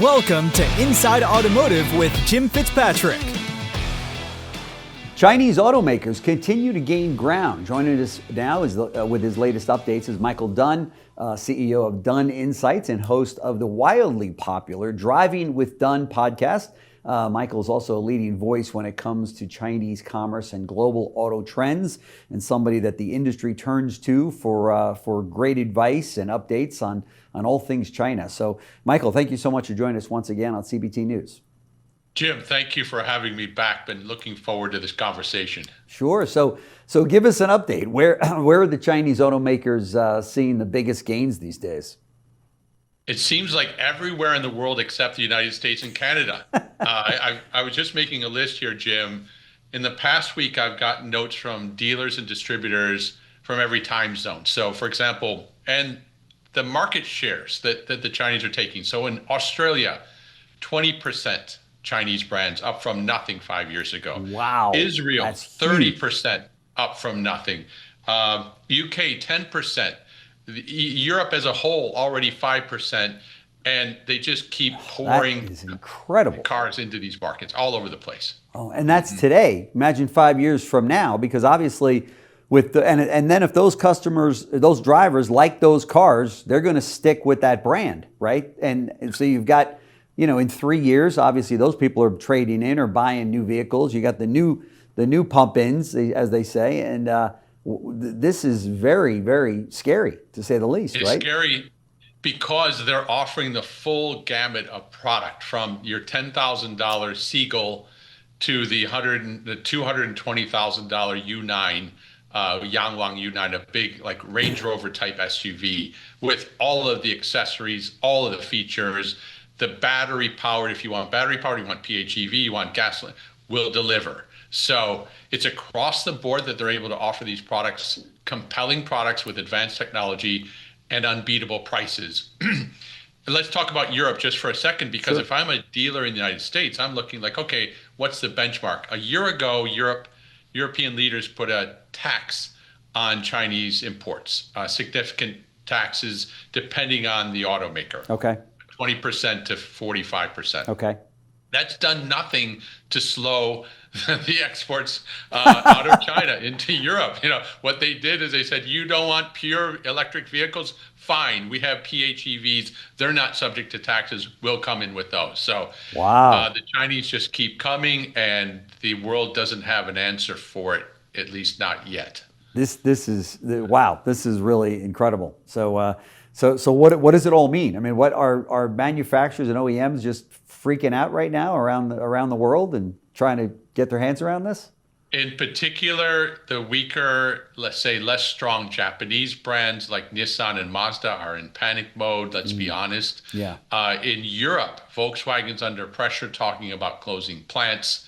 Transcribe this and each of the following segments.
Welcome to Inside Automotive with Jim Fitzpatrick. Chinese automakers continue to gain ground. Joining us now is with his latest updates is Michael Dunne, CEO of Dunne Insights and host of the wildly popular Driving with Dunne podcast. Michael is also a leading voice when it comes to Chinese commerce and global auto trends, and somebody that the industry turns to for great advice and updates on all things China. So, Michael, thank you so much for joining us once again on CBT News. Jim, thank you for having me back. Been looking forward to this conversation. Sure. So give us an update. Where are the Chinese automakers seeing the biggest gains these days? It seems like everywhere in the world except the United States and Canada. I was just making a list here, Jim. In the past week, I've gotten notes from dealers and distributors from every time zone. So, for example, and the market shares that the Chinese are taking. So in Australia, 20%. Chinese brands up from nothing 5 years ago. Wow. Israel, 30% up from nothing. UK, 10%. Europe as a whole, already 5%. And they just keep pouring incredible cars into these markets all over the place. Oh, and that's today. Imagine 5 years from now, because obviously with the, and then if those customers, those drivers like those cars, they're going to stick with that brand, right? And so you've got, in 3 years, obviously those people are trading in or buying new vehicles. You got the new pump-ins, as they say, and this is very, very scary, to say the least, right? It's scary because they're offering the full gamut of product, from your $10,000 Seagull to the $220,000 U9, Yangwang U9, a big like Range Rover type SUV with all of the accessories, all of the features. The battery powered, if you want battery powered, you want PHEV, you want gasoline, will deliver. So it's across the board that they're able to offer these products, compelling products with advanced technology and unbeatable prices. Let's talk about Europe just for a second, because if I'm a dealer in the United States, I'm looking like, okay, what's the benchmark? A year ago, European leaders put a tax on Chinese imports, significant taxes depending on the automaker. Okay. 20% to 45%. Okay. That's done nothing to slow the exports out of China into Europe. What they did is they said, you don't want pure electric vehicles? Fine, we have PHEVs. They're not subject to taxes. We'll come in with those. So wow. The Chinese just keep coming, and the world doesn't have an answer for it, at least not yet. This is wow. This is really incredible. So what does it all mean? I mean, what are manufacturers and OEMs just freaking out right now around the world and trying to get their hands around this? In particular, the weaker, let's say less strong Japanese brands like Nissan and Mazda are in panic mode, let's be honest. Yeah. In Europe, Volkswagen's under pressure, talking about closing plants,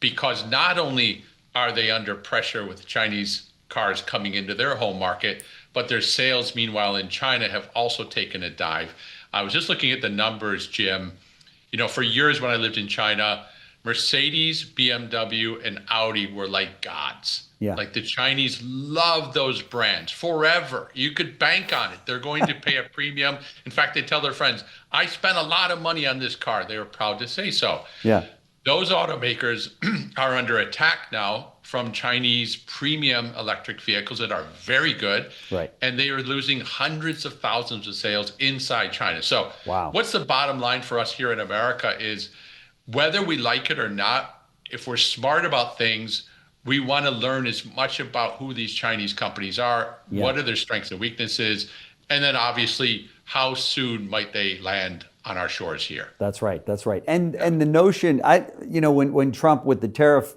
because not only are they under pressure with Chinese cars coming into their home market, but their sales, meanwhile, in China have also taken a dive. I was just looking at the numbers, Jim. For years when I lived in China, Mercedes, BMW, and Audi were like gods. Yeah. Like the Chinese love those brands forever. You could bank on it. They're going to pay a premium. In fact, they tell their friends, I spent a lot of money on this car. They were proud to say so. Yeah. Those automakers are under attack now from Chinese premium electric vehicles that are very good. Right. And they are losing hundreds of thousands of sales inside China. So wow. What's the bottom line for us here in America is, whether we like it or not, if we're smart about things, we want to learn as much about who these Chinese companies are, what are their strengths and weaknesses, and then obviously how soon might they land on our shores here. That's right. That's right. And the notion, when Trump with the tariff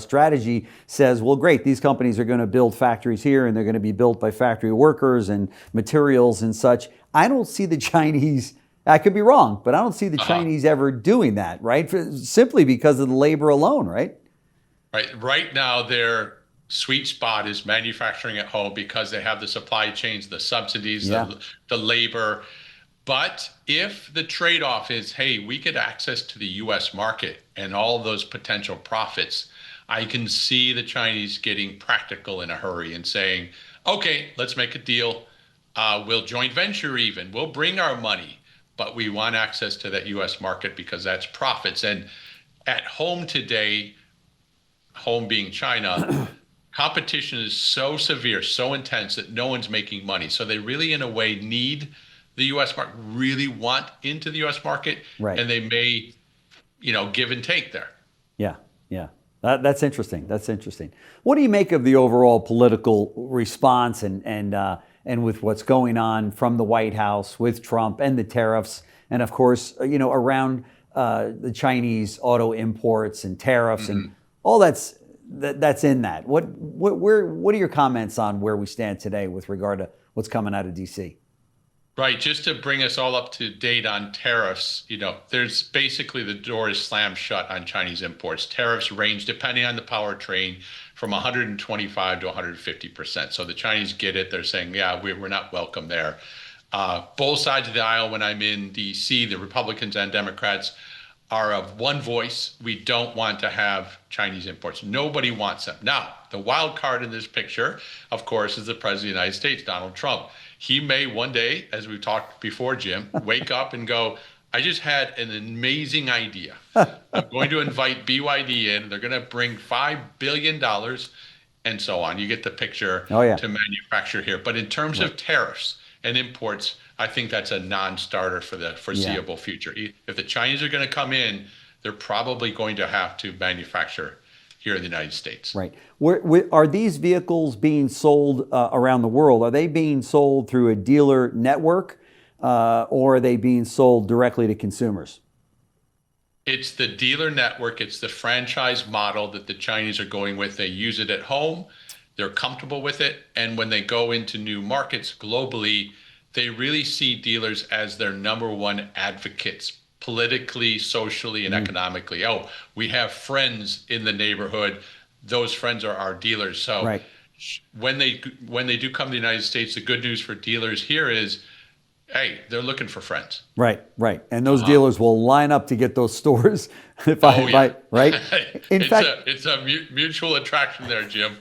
strategy says, well, great, these companies are going to build factories here and they're going to be built by factory workers and materials and such. I don't see the Chinese, I could be wrong, but I don't see the Chinese ever doing that, right? Simply because of the labor alone, right? Right. Right now, their sweet spot is manufacturing at home because they have the supply chains, the subsidies, the labor. But if the trade-off is, hey, we get access to the U.S. market and all those potential profits, I can see the Chinese getting practical in a hurry and saying, okay, let's make a deal. We'll joint venture even. We'll bring our money. but we want access to that US market because that's profits. And at home today, home being China, competition is so severe, so intense that no one's making money. So they really, in a way, need the US market, really want into the US market, Right. and they may, give and take there. Yeah, yeah. That's interesting. That's interesting. What do you make of the overall political response and with what's going on from the White House with Trump and the tariffs, and of course, around the Chinese auto imports and tariffs and all that's in that. What are your comments on where we stand today with regard to what's coming out of DC? Right. Just to bring us all up to date on tariffs, there's basically the door is slammed shut on Chinese imports. Tariffs range, depending on the powertrain, from 125 to 150%. So the Chinese get it. They're saying, yeah, we're not welcome there. Both sides of the aisle, when I'm in DC, the Republicans and Democrats are of one voice. We don't want to have Chinese imports. Nobody wants them. Now, the wild card in this picture, of course, is the President of the United States, Donald Trump. He may one day, as we've talked before, Jim, wake up and go, I just had an amazing idea. I'm going to invite BYD in. They're going to bring $5 billion and so on. You get the picture to manufacture here. But in terms of tariffs and imports, I think that's a non-starter for the foreseeable future. If the Chinese are going to come in, they're probably going to have to manufacture here in the United States. Right. Are these vehicles being sold around the world? Are they being sold through a dealer network or are they being sold directly to consumers? It's the dealer network. It's the franchise model that the Chinese are going with. They use it at home. They're comfortable with it. And when they go into new markets globally, they really see dealers as their number one advocates politically, socially, and economically. Oh, we have friends in the neighborhood. Those friends are our dealers. So when they do come to the United States, the good news for dealers here is, hey, they're looking for friends. Right. And those dealers will line up to get those stores. Right? In fact, it's a mutual attraction there, Jim.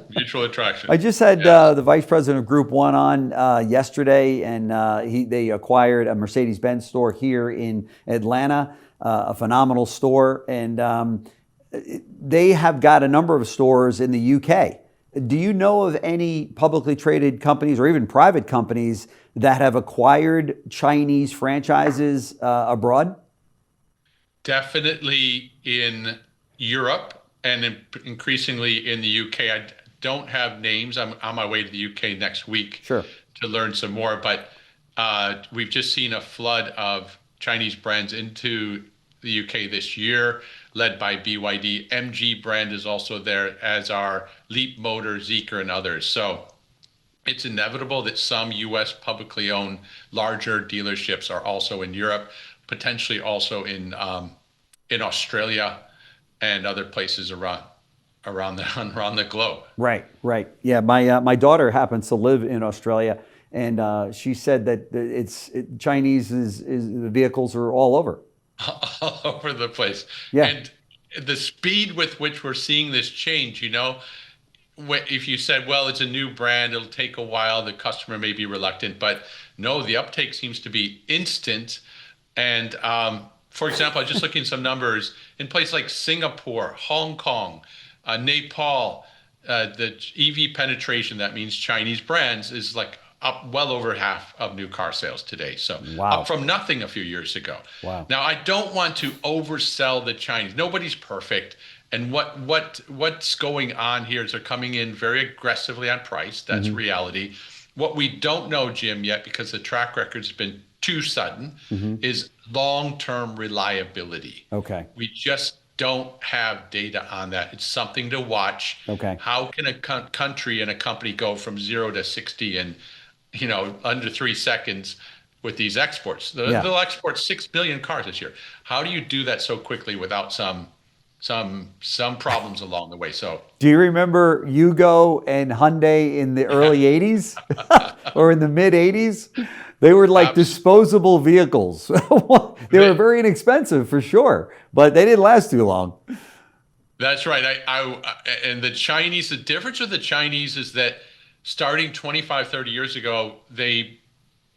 Mutual attraction. I just had the vice president of Group One on yesterday, and they acquired a Mercedes-Benz store here in Atlanta, a phenomenal store, and they have got a number of stores in the UK. Do you know of any publicly traded companies or even private companies that have acquired Chinese franchises abroad? Definitely in Europe and increasingly in the UK. I don't have names. I'm on my way to the UK next week to learn some more. But we've just seen a flood of Chinese brands into the UK this year, led by BYD. MG brand is also there, as are Leap Motor, Zeekr, and others. So it's inevitable that some U.S. publicly owned larger dealerships are also in Europe, potentially also in Australia and other places around the globe. Right. Yeah, my daughter happens to live in Australia, and she said that Chinese the vehicles are all over. All over the place. Yeah. And the speed with which we're seeing this change, if you said, well, it's a new brand, it'll take a while, the customer may be reluctant, but no, the uptake seems to be instant. And for example, I was just looking at some numbers in places like Singapore, Hong Kong, Nepal, the EV penetration, that means Chinese brands, is like up well over half of new car sales today. So up from nothing a few years ago. Wow. Now, I don't want to oversell the Chinese. Nobody's perfect. And what's going on here is they're coming in very aggressively on price. That's reality. What we don't know, Jim, yet, because the track record's been too sudden, is long-term reliability. Okay. We just don't have data on that. It's something to watch. Okay. How can a country and a company go from 0 to 60 in under 3 seconds with these exports? They'll export 6 million cars this year. How do you do that so quickly without some problems along the way? So, do you remember Yugo and Hyundai in the early 80s or in the mid 80s? They were like disposable vehicles. They were very inexpensive for sure, but they didn't last too long. That's right. And the Chinese, the difference with the Chinese is that starting 25, 30 years ago, they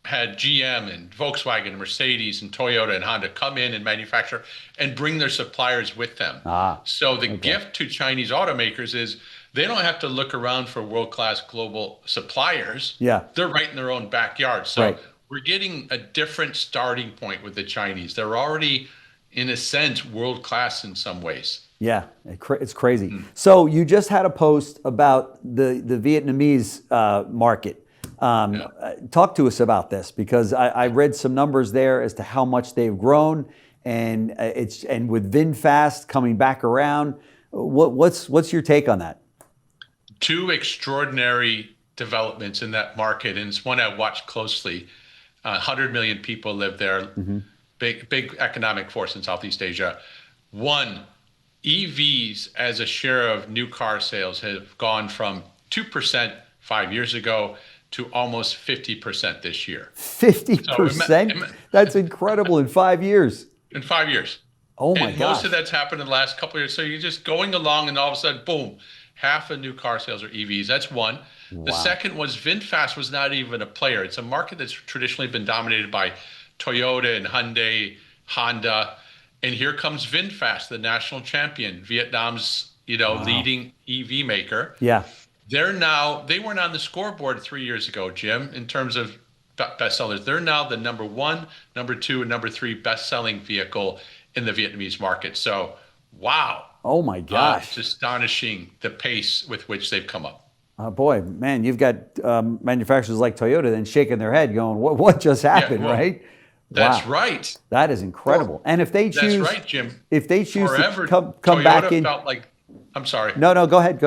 had GM and Volkswagen and Mercedes and Toyota and Honda come in and manufacture and bring their suppliers with them. So the gift to Chinese automakers is they don't have to look around for world-class global suppliers. Yeah. They're right in their own backyard. So we're getting a different starting point with the Chinese. They're already, in a sense, world-class in some ways. Yeah, it's crazy. So you just had a post about the Vietnamese market. Talk to us about this, because I read some numbers there as to how much they've grown, and with VinFast coming back around. What's your take on that? Two extraordinary developments in that market, and it's one I watched closely. 100 million people live there. Big economic force in Southeast Asia. One, EVs as a share of new car sales have gone from 2% 5 years ago to almost 50% this year. 50%? That's incredible in 5 years. In 5 years. Oh my gosh. Most of that's happened in the last couple of years. So you're just going along and all of a sudden, boom, half of new car sales are EVs. That's one. Wow. The second was VinFast was not even a player. It's a market that's traditionally been dominated by Toyota and Hyundai, Honda. And here comes VinFast, the national champion, Vietnam's, leading EV maker. Yeah. They weren't on the scoreboard 3 years ago, Jim, in terms of bestsellers. They're now the number 1, number 2, and number 3 best-selling vehicle in the Vietnamese market. So, wow. Oh my gosh. It's astonishing the pace with which they've come up. Boy, man, you've got manufacturers like Toyota then shaking their head going, what just happened, right? That's wow. right. That is incredible. Well, and if they choose, that's right, Jim. If they choose forever, to come back in, felt like, I'm sorry. No, go ahead.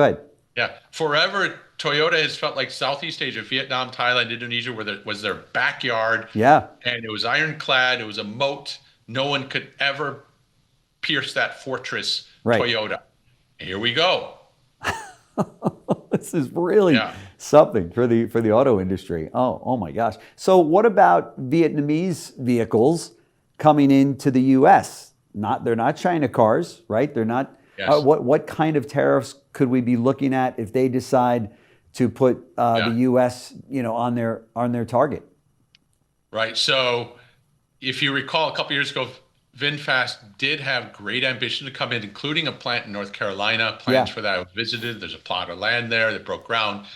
Yeah, forever Toyota has felt like Southeast Asia, Vietnam, Thailand, Indonesia, was their backyard. Yeah, and it was ironclad. It was a moat. No one could ever pierce that fortress. Right. Toyota. Here we go. This is really something for the auto industry. Oh my gosh. So what about Vietnamese vehicles coming into the U.S.? They're not China cars, right? They're not. Yes. What kind of tariffs could we be looking at if they decide to put the U.S. on their target? Right. So if you recall, a couple years ago, VinFast did have great ambition to come in, including a plant in North Carolina. Plans for that I visited. There's a plot of land there that broke ground.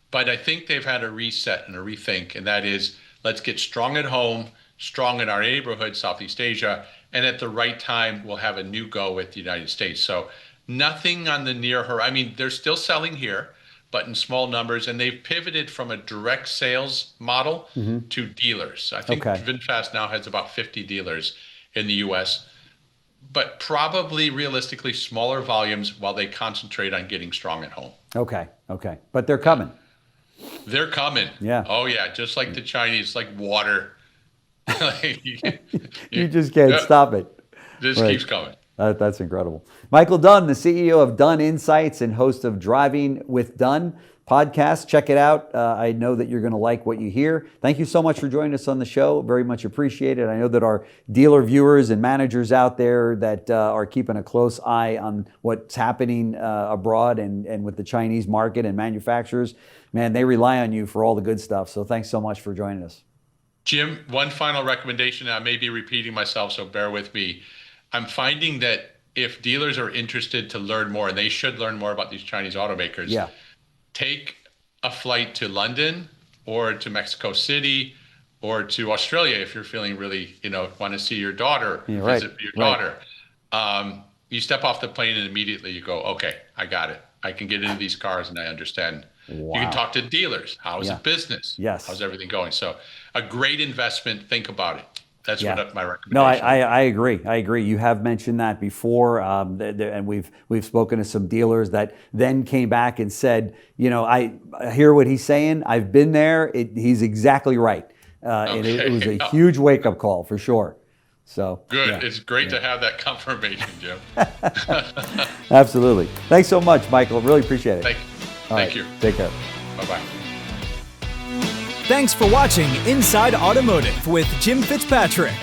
But I think they've had a reset and a rethink, and that is, let's get strong at home, strong in our neighborhood, Southeast Asia, and at the right time, we'll have a new go with the United States. So nothing on the near horizon. I mean, they're still selling here, but in small numbers, and they've pivoted from a direct sales model to dealers. I think VinFast now has about 50 dealers in the U.S., but probably realistically smaller volumes while they concentrate on getting strong at home. Okay. But they're coming. They're coming. Yeah. Oh, yeah. Just like the Chinese, like water. You just can't stop it. This keeps coming. That's incredible. Michael Dunne, the CEO of Dunne Insights and host of Driving with Dunne podcast. Check it out. I know that you're going to like what you hear. Thank you so much for joining us on the show. Very much appreciated. I know that our dealer viewers and managers out there that are keeping a close eye on what's happening abroad and with the Chinese market and manufacturers, man, they rely on you for all the good stuff. So thanks so much for joining us. Jim, one final recommendation. I may be repeating myself, so bear with me. I'm finding that if dealers are interested to learn more, and they should learn more about these Chinese automakers, take a flight to London or to Mexico City or to Australia if you're feeling really, want to see your daughter, visit your daughter. You step off the plane and immediately you go, okay, I got it. I can get into these cars and I understand. Wow. You can talk to dealers. How is the business? Yes. How's everything going? So a great investment. Think about it. That's what my recommendation. No, I agree. You have mentioned that before, and we've spoken to some dealers that then came back and said, I hear what he's saying. I've been there. He's exactly right. And it was a huge wake-up call for sure. So good. Yeah. It's great to have that confirmation, Jim. Absolutely. Thanks so much, Michael. Really appreciate it. Thank you. Take care. Bye-bye. Thanks for watching Inside Automotive with Jim Fitzpatrick.